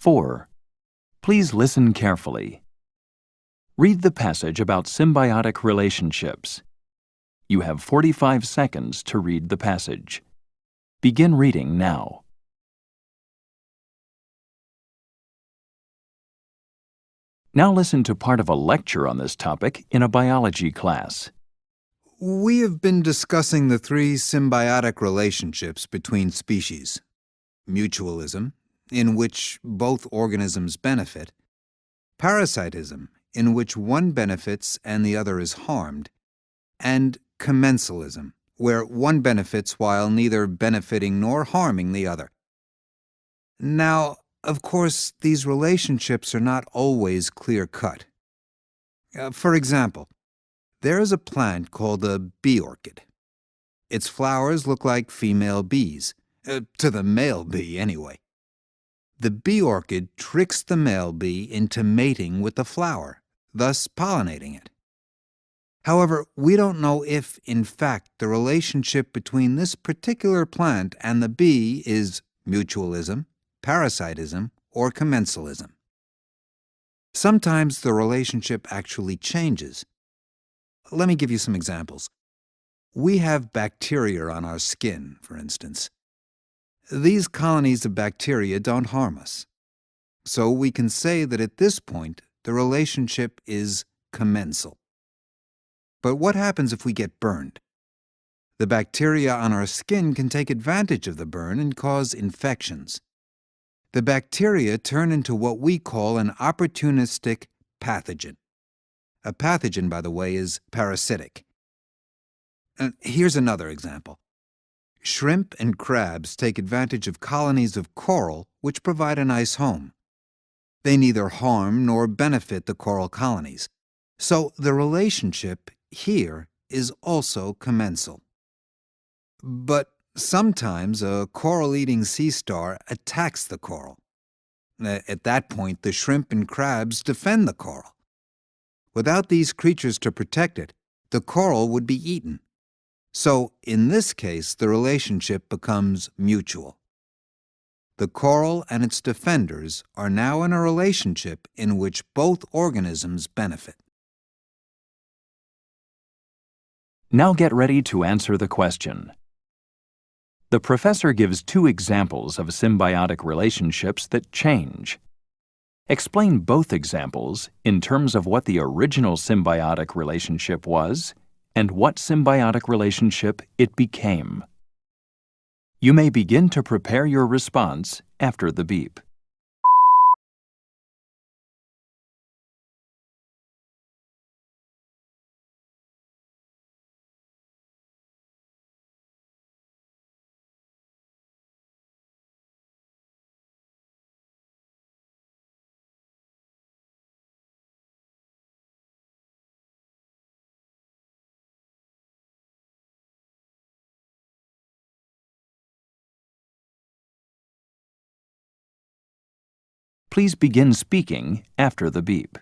4. Please listen carefully. Read the passage about symbiotic relationships. You have 45 seconds to read the passage. Begin reading now. Now listen to part of a lecture on this topic in a biology class. We have been discussing the three symbiotic relationships between species. Mutualism, in which both organisms benefit. Parasitism, in which one benefits and the other is harmed. And commensalism, where one benefits while neither benefiting nor harming the other. Now, of course, these relationships are not always clear-cut. For example, there is a plant called a bee orchid. Its flowers look like female bees, to the male bee anyway. The bee orchid tricks the male bee into mating with the flower, thus pollinating it. However, we don't know if, in fact, the relationship between this particular plant and the bee is mutualism, parasitism, or commensalism. Sometimes the relationship actually changes. Let me give you some examples. We have bacteria on our skin, for instance. These colonies of bacteria don't harm us. So we can say that at this point, the relationship is commensal. But what happens if we get burned? The bacteria on our skin can take advantage of the burn and cause infections. The bacteria turn into what we call an opportunistic pathogen. A pathogen, by the way, is parasitic. Here's another example. Shrimp and crabs take advantage of colonies of coral which provide a nice home. They neither harm nor benefit the coral colonies. So the relationship here is also commensal. But sometimes a coral-eating sea star attacks the coral. At that point, the shrimp and crabs defend the coral. Without these creatures to protect it, the coral would be eaten. So, in this case, the relationship becomes mutual. The coral and its defenders are now in a relationship in which both organisms benefit. Now get ready to answer the question. The professor gives two examples of symbiotic relationships that change. Explain both examples in terms of what the original symbiotic relationship was and what symbiotic relationship it became. You may begin to prepare your response after the beep. Please begin speaking after the beep.